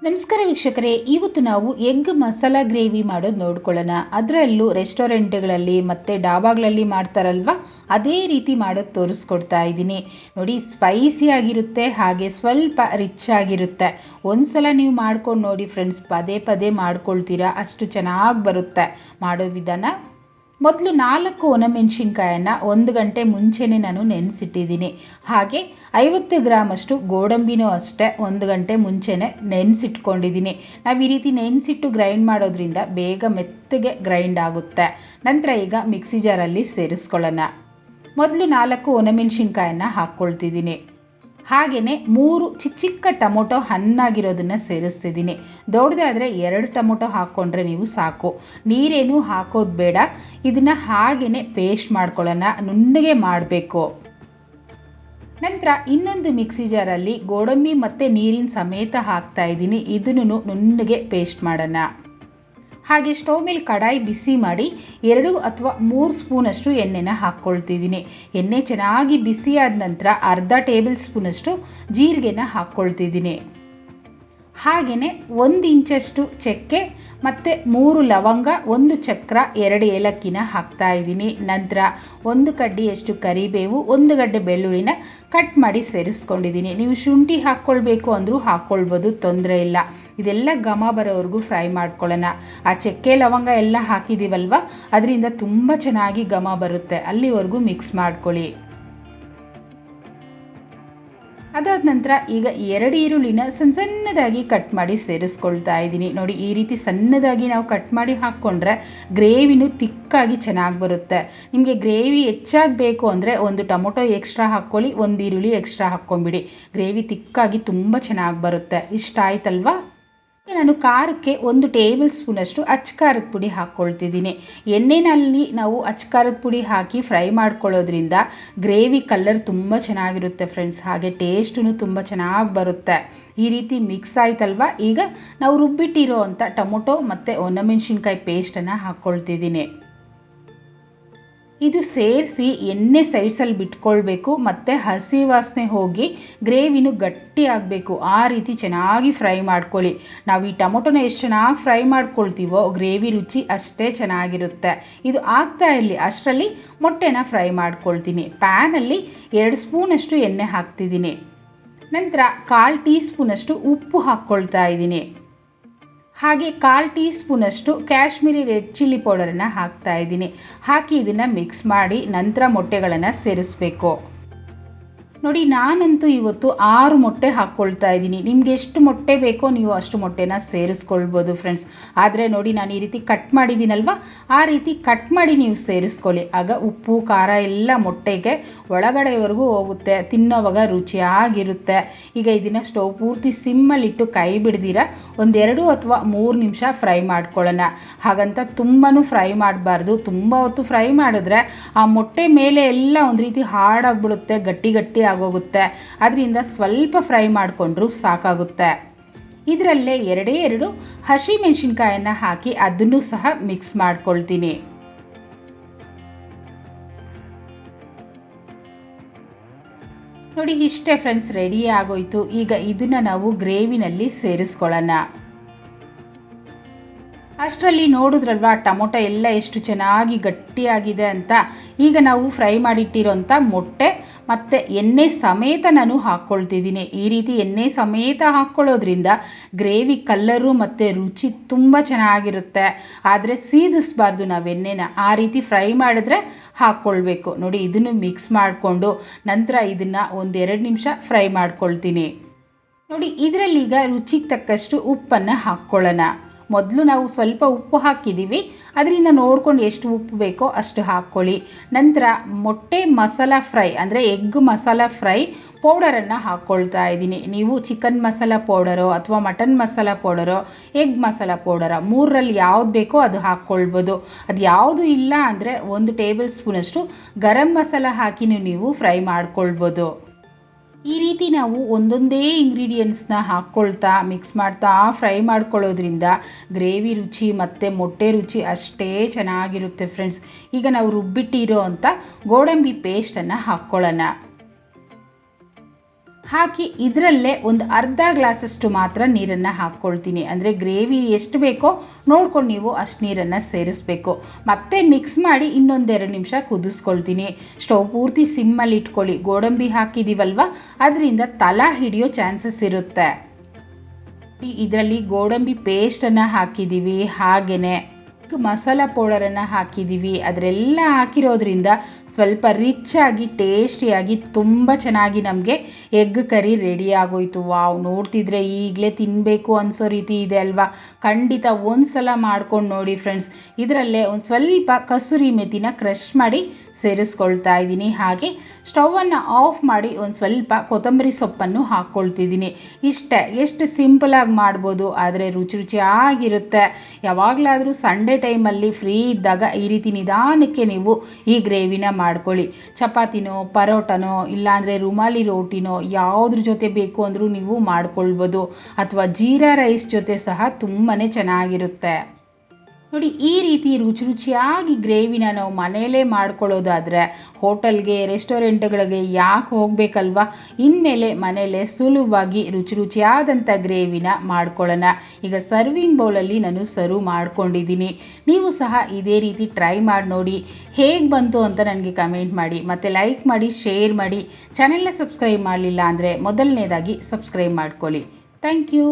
ನಮಸ್ಕಾರ ವೀಕ್ಷಕರೇ, ಇವತ್ತು ನಾವು ಎಗ್ ಮಸಾಲ ಗ್ರೇವಿ ಮಾಡೋದು ನೋಡ್ಕೊಳ್ಳೋಣ. ಅದರಲ್ಲೂ ರೆಸ್ಟೋರೆಂಟ್ಗಳಲ್ಲಿ ಮತ್ತು ಡಾಬಾಗಳಲ್ಲಿ ಮಾಡ್ತಾರಲ್ವ, ಅದೇ ರೀತಿ ಮಾಡೋದು ತೋರಿಸ್ಕೊಡ್ತಾ ಇದ್ದೀನಿ ನೋಡಿ. ಸ್ಪೈಸಿ ಆಗಿರುತ್ತೆ, ಹಾಗೆ ಸ್ವಲ್ಪ ರಿಚ್ ಆಗಿರುತ್ತೆ. ಒಂದು ಸಲ ನೀವು ಮಾಡ್ಕೊಂಡು ನೋಡಿ ಫ್ರೆಂಡ್ಸ್, ಪದೇ ಪದೇ ಮಾಡ್ಕೊಳ್ತೀರಾ, ಅಷ್ಟು ಚೆನ್ನಾಗಿ ಬರುತ್ತೆ. ಮಾಡೋ ವಿಧಾನ: ಮೊದಲು 4 ಒಣಮೆಣಸಿನ್ಕಾಯನ್ನು 1 ಗಂಟೆ ಮುಂಚೆನೇ ನಾನು ನೆನೆಸಿಟ್ಟಿದ್ದೀನಿ. ಹಾಗೆ 50 ಗ್ರಾಮಷ್ಟು ಗೋಡಂಬಿನೂ ಅಷ್ಟೇ 1 ಗಂಟೆ ಮುಂಚೆನೇ ನೆನೆಸಿಟ್ಕೊಂಡಿದ್ದೀನಿ. ನಾವು ಈ ರೀತಿ ನೆನೆಸಿಟ್ಟು ಗ್ರೈಂಡ್ ಮಾಡೋದ್ರಿಂದ ಬೇಗ ಮೆತ್ತಗೆ ಗ್ರೈಂಡ್ ಆಗುತ್ತೆ. ನಂತರ ಈಗ ಮಿಕ್ಸಿ ಜಾರಲ್ಲಿ ಸೇರಿಸ್ಕೊಳ್ಳೋಣ. ಮೊದಲು 4 ಒಣಮೆಣಸಿನ್ಕಾಯನ್ನು ಹಾಕ್ಕೊಳ್ತಿದ್ದೀನಿ. ಹಾಗೆಯೇ 3 ಚಿಕ್ಕ ಚಿಕ್ಕ ಟೊಮೊಟೊ ಹಣ್ಣಾಗಿರೋದನ್ನು ಸೇರಿಸ್ತಿದ್ದೀನಿ. ದೊಡ್ಡದಾದರೆ 2 ಟೊಮೊಟೊ ಹಾಕ್ಕೊಂಡ್ರೆ ನೀವು ಸಾಕು, ನೀರೇನು ಹಾಕೋದು ಬೇಡ. ಇದನ್ನು ಹಾಗೆಯೇ ಪೇಸ್ಟ್ ಮಾಡ್ಕೊಳ್ಳೋಣ, ನುಣ್ಣಗೆ ಮಾಡಬೇಕು. ನಂತರ ಇನ್ನೊಂದು ಮಿಕ್ಸಿ ಜಾರಲ್ಲಿ ಗೋಡಂಬಿ ಮತ್ತು ನೀರಿನ ಸಮೇತ ಹಾಕ್ತಾಯಿದ್ದೀನಿ. ಇದನ್ನು ನುಣ್ಣಗೆ ಪೇಸ್ಟ್ ಮಾಡೋಣ. ಹಾಗೆ ಸ್ಟವ್ ಮೇಲೆ ಕಡಾಯಿ ಬಿಸಿ ಮಾಡಿ 2 ಅಥವಾ 3 ಸ್ಪೂನಷ್ಟು ಎಣ್ಣೆನ ಹಾಕ್ಕೊಳ್ತಿದ್ದೀನಿ. ಎಣ್ಣೆ ಚೆನ್ನಾಗಿ ಬಿಸಿ ಆದ ನಂತರ ಅರ್ಧ ಟೇಬಲ್ ಸ್ಪೂನಷ್ಟು ಜೀರಿಗೆನ ಹಾಕ್ಕೊಳ್ತಿದ್ದೀನಿ. ಹಾಗೆಯೇ 1 ಇಂಚಷ್ಟು ಚಕ್ಕೆ ಮತ್ತು 3 ಲವಂಗ, 1 ಚಕ್ರ, 2 ಏಲಕ್ಕಿನ ಹಾಕ್ತಾಯಿದ್ದೀನಿ. ನಂತರ 1 ಕಡ್ಡಿಯಷ್ಟು ಕರಿಬೇವು, 1 ಗಡ್ಡೆ ಬೆಳ್ಳುಳ್ಳಿನ ಕಟ್ ಮಾಡಿ ಸೇರಿಸ್ಕೊಂಡಿದ್ದೀನಿ. ನೀವು ಶುಂಠಿ ಹಾಕ್ಕೊಳ್ಬೇಕು ಅಂದರೂ ಹಾಕ್ಕೊಳ್ಬೋದು, ತೊಂದರೆ ಇಲ್ಲ. ಇದೆಲ್ಲ ಘಮ ಬರೋವರೆಗೂ ಫ್ರೈ ಮಾಡ್ಕೊಳ್ಳೋಣ. ಆ ಚಕ್ಕೆ ಲವಂಗ ಎಲ್ಲ ಹಾಕಿದ್ದೀವಲ್ವ, ಅದರಿಂದ ತುಂಬ ಚೆನ್ನಾಗಿ ಘಮ ಬರುತ್ತೆ. ಅಲ್ಲಿವರೆಗೂ ಮಿಕ್ಸ್ ಮಾಡ್ಕೊಳ್ಳಿ. ಅದಾದ ನಂತರ ಈಗ 2 ಈರುಳ್ಳಿನ ಸಣ್ಣದಾಗಿ ಕಟ್ ಮಾಡಿ ಸೇರಿಸ್ಕೊಳ್ತಾ ಇದ್ದೀನಿ. ನೋಡಿ, ಈ ರೀತಿ ಸಣ್ಣದಾಗಿ ನಾವು ಕಟ್ ಮಾಡಿ ಹಾಕ್ಕೊಂಡ್ರೆ ಗ್ರೇವಿನೂ ತಿಕ್ಕಾಗಿ ಚೆನ್ನಾಗಿ ಬರುತ್ತೆ. ನಿಮಗೆ ಗ್ರೇವಿ ಹೆಚ್ಚಾಗಿ ಬೇಕು ಅಂದರೆ 1 ಟೊಮೊಟೊ ಎಕ್ಸ್ಟ್ರಾ ಹಾಕ್ಕೊಳ್ಳಿ, 1 ಈರುಳ್ಳಿ ಎಕ್ಸ್ಟ್ರಾ ಹಾಕ್ಕೊಂಬಿಡಿ. ಗ್ರೇವಿ ತಿಕ್ಕಾಗಿ ತುಂಬ ಚೆನ್ನಾಗಿ ಬರುತ್ತೆ. ಇಷ್ಟ ಆಯ್ತಲ್ವಾ? ನಾನು ಖಾರಕ್ಕೆ 1 ಟೇಬಲ್ ಸ್ಪೂನಷ್ಟು ಅಚ್ಚ ಖಾರದ ಪುಡಿ ಹಾಕ್ಕೊಳ್ತಿದ್ದೀನಿ. ಎಣ್ಣೆಯಲ್ಲಿ ನಾವು ಅಚ್ಚ ಖಾರದ ಪುಡಿ ಹಾಕಿ ಫ್ರೈ ಮಾಡ್ಕೊಳ್ಳೋದ್ರಿಂದ ಗ್ರೇವಿ ಕಲರ್ ತುಂಬ ಚೆನ್ನಾಗಿರುತ್ತೆ ಫ್ರೆಂಡ್ಸ್. ಹಾಗೆ ಟೇಸ್ಟೂ ತುಂಬ ಚೆನ್ನಾಗಿ ಬರುತ್ತೆ. ಈ ರೀತಿ ಮಿಕ್ಸ್ ಆಯ್ತಲ್ವ, ಈಗ ನಾವು ರುಬ್ಬಿಟ್ಟಿರೋ ಅಂಥ ಟೊಮೊಟೊ ಮತ್ತು ಒಣಮೆಣಸಿನ್ಕಾಯಿ ಪೇಸ್ಟನ್ನು ಹಾಕ್ಕೊಳ್ತಿದ್ದೀನಿ. ಇದು ಸೇರಿಸಿ ಎಣ್ಣೆ ಸೈಡ್ಸಲ್ಲಿ ಬಿಟ್ಕೊಳ್ಬೇಕು ಮತ್ತು ಹಸಿ ವಾಸನೆ ಹೋಗಿ ಗ್ರೇವಿನೂ ಗಟ್ಟಿ ಆಗಬೇಕು. ಆ ರೀತಿ ಚೆನ್ನಾಗಿ ಫ್ರೈ ಮಾಡ್ಕೊಳ್ಳಿ. ನಾವು ಈ ಟೊಮೊಟೊನ ಎಷ್ಟು ಚೆನ್ನಾಗಿ ಫ್ರೈ ಮಾಡ್ಕೊಳ್ತೀವೋ ಗ್ರೇವಿ ರುಚಿ ಅಷ್ಟೇ ಚೆನ್ನಾಗಿರುತ್ತೆ. ಇದು ಆಗ್ತಾ ಇರಲಿ ಅಷ್ಟರಲ್ಲಿ ಮೊಟ್ಟೆನ ಫ್ರೈ ಮಾಡ್ಕೊಳ್ತೀನಿ. ಪ್ಯಾನಲ್ಲಿ 2 ಸ್ಪೂನಷ್ಟು ಎಣ್ಣೆ ಹಾಕ್ತಿದ್ದೀನಿ. ನಂತರ 1/4 ಟೀ ಸ್ಪೂನಷ್ಟು ಉಪ್ಪು ಹಾಕ್ಕೊಳ್ತಾ ಇದ್ದೀನಿ. ಹಾಗೆ 1/4 ಟೀ ಸ್ಪೂನಷ್ಟು ಕಾಶ್ಮೀರಿ ರೆಡ್ ಚಿಲ್ಲಿ ಪೌಡರನ್ನು ಹಾಕ್ತಾಯಿದ್ದೀನಿ. ಹಾಕಿ ಇದನ್ನು ಮಿಕ್ಸ್ ಮಾಡಿ ನಂತರ ಮೊಟ್ಟೆಗಳನ್ನು ಸೇರಿಸಬೇಕು. ನೋಡಿ, ನಾನಂತೂ ಇವತ್ತು 6 ಮೊಟ್ಟೆ ಹಾಕ್ಕೊಳ್ತಾ ಇದ್ದೀನಿ. ನಿಮಗೆ ಎಷ್ಟು ಮೊಟ್ಟೆ ಬೇಕೋ ನೀವು ಅಷ್ಟು ಮೊಟ್ಟೆನ ಸೇರಿಸ್ಕೊಳ್ಬೋದು ಫ್ರೆಂಡ್ಸ್. ಆದರೆ ನೋಡಿ, ನಾನು ಈ ರೀತಿ ಕಟ್ ಮಾಡಿದ್ದೀನಲ್ವ, ಆ ರೀತಿ ಕಟ್ ಮಾಡಿ ನೀವು ಸೇರಿಸ್ಕೊಳ್ಳಿ. ಆಗ ಉಪ್ಪು ಖಾರ ಎಲ್ಲ ಮೊಟ್ಟೆಗೆ ಒಳಗಡೆವರೆಗೂ ಹೋಗುತ್ತೆ, ತಿನ್ನೋವಾಗ ರುಚಿಯಾಗಿರುತ್ತೆ. ಈಗ ಇದನ್ನು ಸ್ಟವ್ ಪೂರ್ತಿ ಸಿಮ್ಮಲ್ಲಿಟ್ಟು ಕೈ ಬಿಡ್ದಿರ 1-2 ಅಥವಾ 3 ನಿಮಿಷ ಫ್ರೈ ಮಾಡ್ಕೊಳ್ಳೋಣ. ಹಾಗಂತ ತುಂಬಾ ಫ್ರೈ ಮಾಡಬಾರ್ದು. ತುಂಬ ಹೊತ್ತು ಫ್ರೈ ಮಾಡಿದ್ರೆ ಆ ಮೊಟ್ಟೆ ಮೇಲೆ ಎಲ್ಲ ಒಂದು ರೀತಿ ಹಾರ್ಡಾಗಿಬಿಡುತ್ತೆ, ಗಟ್ಟಿ ಆಗೋಗುತ್ತೆ. ಅದರಿಂದ ಸ್ವಲ್ಪ ಫ್ರೈ ಮಾಡಿಕೊಂಡ್ರೂ ಸಾಕಾಗುತ್ತೆ. ಇದರಲ್ಲೇ 2 ಹಸಿಮೆಣಸಿನ್ಕಾಯನ್ನು ಹಾಕಿ ಅದನ್ನು ಸಹ ಮಿಕ್ಸ್ ಮಾಡ್ಕೊಳ್ತೀನಿ. ನೋಡಿ, ಇಷ್ಟೇ ಫ್ರೆಂಡ್ಸ್, ರೆಡಿ ಆಗೋಯ್ತು. ಈಗ ಇದನ್ನು ನಾವು ಗ್ರೇವಿನಲ್ಲಿ ಸೇರಿಸ್ಕೊಳ್ಳೋಣ. ಅಷ್ಟರಲ್ಲಿ ನೋಡಿದ್ರಲ್ವ ಟೊಮೊಟೊ ಎಲ್ಲ ಎಷ್ಟು ಚೆನ್ನಾಗಿ ಗಟ್ಟಿಯಾಗಿದೆ ಅಂತ. ಈಗ ನಾವು ಫ್ರೈ ಮಾಡಿಟ್ಟಿರೋಂಥ ಮೊಟ್ಟೆ ಮತ್ತು ಎಣ್ಣೆ ಸಮೇತ ನಾನು ಹಾಕ್ಕೊಳ್ತಿದ್ದೀನಿ. ಈ ರೀತಿ ಎಣ್ಣೆ ಸಮೇತ ಹಾಕ್ಕೊಳ್ಳೋದ್ರಿಂದ ಗ್ರೇವಿ ಕಲ್ಲರು ಮತ್ತು ರುಚಿ ತುಂಬ ಚೆನ್ನಾಗಿರುತ್ತೆ. ಆದರೆ ಸೀದಿಸಬಾರ್ದು ನಾವು ಎಣ್ಣೆನ, ಆ ರೀತಿ ಫ್ರೈ ಮಾಡಿದ್ರೆ ಹಾಕ್ಕೊಳ್ಬೇಕು. ನೋಡಿ, ಇದನ್ನು ಮಿಕ್ಸ್ ಮಾಡಿಕೊಂಡು ನಂತರ ಇದನ್ನು 1-2 ನಿಮಿಷ ಫ್ರೈ ಮಾಡ್ಕೊಳ್ತೀನಿ. ನೋಡಿ, ಇದರಲ್ಲೀಗ ರುಚಿಗೆ ತಕ್ಕಷ್ಟು ಉಪ್ಪನ್ನು ಹಾಕ್ಕೊಳ್ಳೋಣ. ಮೊದಲು ನಾವು ಸ್ವಲ್ಪ ಉಪ್ಪು ಹಾಕಿದ್ದೀವಿ, ಅದರಿಂದ ನೋಡ್ಕೊಂಡು ಎಷ್ಟು ಉಪ್ಪು ಬೇಕೋ ಅಷ್ಟು ಹಾಕ್ಕೊಳ್ಳಿ. ನಂತರ ಮೊಟ್ಟೆ ಮಸಾಲ ಫ್ರೈ ಅಂದರೆ ಎಗ್ ಮಸಾಲ ಫ್ರೈ ಪೌಡರನ್ನು ಹಾಕ್ಕೊಳ್ತಾ ಇದ್ದೀನಿ. ನೀವು ಚಿಕನ್ ಮಸಾಲ ಪೌಡರೋ ಅಥವಾ ಮಟನ್ ಮಸಾಲ ಪೌಡರೋ ಎಗ್ ಮಸಾಲ ಪೌಡರ 3ರಲ್ಲಿ ಯಾವ್ದು ಬೇಕೋ ಅದು ಹಾಕ್ಕೊಳ್ಬೋದು. ಅದು ಯಾವುದು ಇಲ್ಲ ಅಂದರೆ 1 ಟೇಬಲ್ ಸ್ಪೂನಷ್ಟು ಗರಂ ಮಸಾಲ ಹಾಕಿನೂ ನೀವು ಫ್ರೈ ಮಾಡ್ಕೊಳ್ಬೋದು. ಈ ರೀತಿ ನಾವು ಒಂದೊಂದೇ ಇಂಗ್ರೀಡಿಯೆಂಟ್ಸ್ನ ಹಾಕ್ಕೊಳ್ತಾ ಮಿಕ್ಸ್ ಮಾಡ್ತಾ ಫ್ರೈ ಮಾಡ್ಕೊಳ್ಳೋದ್ರಿಂದ ಗ್ರೇವಿ ರುಚಿ ಮತ್ತು ಮೊಟ್ಟೆ ರುಚಿ ಅಷ್ಟೇ ಚೆನ್ನಾಗಿರುತ್ತೆ ಫ್ರೆಂಡ್ಸ್. ಈಗ ನಾವು ರುಬ್ಬಿಟ್ಟಿರೋ ಅಂಥ ಗೋಡಂಬಿ ಪೇಸ್ಟನ್ನು ಹಾಕ್ಕೊಳ್ಳೋಣ. ಹಾಕಿ ಇದರಲ್ಲೇ ಒಂದು ಅರ್ಧ ಗ್ಲಾಸಷ್ಟು ಮಾತ್ರ ನೀರನ್ನು ಹಾಕ್ಕೊಳ್ತೀನಿ. ಅಂದರೆ ಗ್ರೇವಿ ಎಷ್ಟು ಬೇಕೋ ನೋಡ್ಕೊಂಡು ನೀವು ಅಷ್ಟು ನೀರನ್ನು ಸೇರಿಸ್ಬೇಕು. ಮತ್ತೆ ಮಿಕ್ಸ್ ಮಾಡಿ ಇನ್ನೊಂದೆರಡು ನಿಮಿಷ ಕುದಿಸ್ಕೊಳ್ತೀನಿ. ಸ್ಟವ್ ಪೂರ್ತಿ ಸಿಮ್ಮಲ್ಲಿ ಇಟ್ಕೊಳ್ಳಿ. ಗೋಡಂಬಿ ಹಾಕಿದ್ದೀವಲ್ವ, ಅದರಿಂದ ತಳ ಹಿಡಿಯೋ ಚಾನ್ಸಸ್ ಇರುತ್ತೆ. ಇದರಲ್ಲಿ ಗೋಡಂಬಿ ಪೇಸ್ಟನ್ನು ಹಾಕಿದ್ದೀವಿ, ಹಾಗೆಯೇ ಮಸಾಲ ಪೌಡರನ್ನು ಹಾಕಿದ್ದೀವಿ. ಅದರೆಲ್ಲ ಹಾಕಿರೋದ್ರಿಂದ ಸ್ವಲ್ಪ ರಿಚ್ಚಾಗಿ ಟೇಸ್ಟಿಯಾಗಿ ತುಂಬ ಚೆನ್ನಾಗಿ ನಮಗೆ ಎಗ್ ಕರಿ ರೆಡಿ ಆಗೋಯ್ತು. ವಾವ್, ನೋಡ್ತಿದ್ರೆ ಈಗಲೇ ತಿನ್ನಬೇಕು ಅನಿಸೋ ರೀತಿ ಇದೆ ಅಲ್ವಾ. ಖಂಡಿತ ಒಂದು ಸಲ ಮಾಡ್ಕೊಂಡು ನೋಡಿ ಫ್ರೆಂಡ್ಸ್. ಇದರಲ್ಲೇ ಒಂದು ಸ್ವಲ್ಪ ಕಸೂರಿ ಮೆಥಿನ ಕ್ರಷ್ ಮಾಡಿ ಸೇರಿಸ್ಕೊಳ್ತಾ ಇದ್ದೀನಿ. ಹಾಗೆ ಸ್ಟವನ್ನು ಆಫ್ ಮಾಡಿ ಒಂದು ಸ್ವಲ್ಪ ಕೊತ್ತಂಬರಿ ಸೊಪ್ಪನ್ನು ಹಾಕ್ಕೊಳ್ತಿದ್ದೀನಿ. ಇಷ್ಟೇ, ಎಷ್ಟು ಸಿಂಪಲಾಗಿ ಮಾಡ್ಬೋದು, ಆದರೆ ರುಚಿಯಾಗಿರುತ್ತೆ. ಯಾವಾಗಲಾದರೂ ಸಂಡೇ ಟೈಮಲ್ಲಿ ಫ್ರೀ ಇದ್ದಾಗ ಈ ರೀತಿ ನಿಧಾನಕ್ಕೆ ನೀವು ಈ ಗ್ರೇವಿನ ಮಾಡ್ಕೊಳ್ಳಿ. ಚಪಾತಿನೋ ಪರೋಟನೋ ಇಲ್ಲಾಂದರೆ ರುಮಾಲಿ ರೋಟಿನೋ ಯಾವುದ್ರ ಜೊತೆ ಬೇಕು ಅಂದರೂ ನೀವು ಮಾಡ್ಕೊಳ್ಬೋದು, ಅಥವಾ ಜೀರಾ ರೈಸ್ ಜೊತೆ ಸಹ ತುಂಬಾ ಚೆನ್ನಾಗಿರುತ್ತೆ. ನೋಡಿ, ಈ ರೀತಿ ರುಚಿಯಾಗಿ ಗ್ರೇವಿನ ನಾವು ಮನೆಯಲ್ಲೇ ಮಾಡ್ಕೊಳ್ಳೋದಾದರೆ ಹೋಟೆಲ್ಗೆ ರೆಸ್ಟೋರೆಂಟ್ಗಳಿಗೆ ಯಾಕೆ ಹೋಗಬೇಕಲ್ವ. ಇನ್ಮೇಲೆ ಮನೆಯಲ್ಲೇ ಸುಲಭವಾಗಿ ರುಚಿಯಾದಂಥ ಗ್ರೇವಿನ ಮಾಡ್ಕೊಳ್ಳೋಣ. ಈಗ ಸರ್ವಿಂಗ್ ಬೌಲಲ್ಲಿ ನಾನು ಸರ್ವ್ ಮಾಡ್ಕೊಂಡಿದ್ದೀನಿ. ನೀವು ಸಹ ಇದೇ ರೀತಿ ಟ್ರೈ ಮಾಡಿ ನೋಡಿ. ಹೇಗೆ ಬಂತು ಅಂತ ನನಗೆ ಕಮೆಂಟ್ ಮಾಡಿ, ಮತ್ತು ಲೈಕ್ ಮಾಡಿ, ಶೇರ್ ಮಾಡಿ. ಚಾನೆಲ್ನ ಸಬ್ಸ್ಕ್ರೈಬ್ ಮಾಡಲಿಲ್ಲ ಅಂದರೆ ಮೊದಲನೇದಾಗಿ ಸಬ್ಸ್ಕ್ರೈಬ್ ಮಾಡ್ಕೊಳ್ಳಿ. Thank you.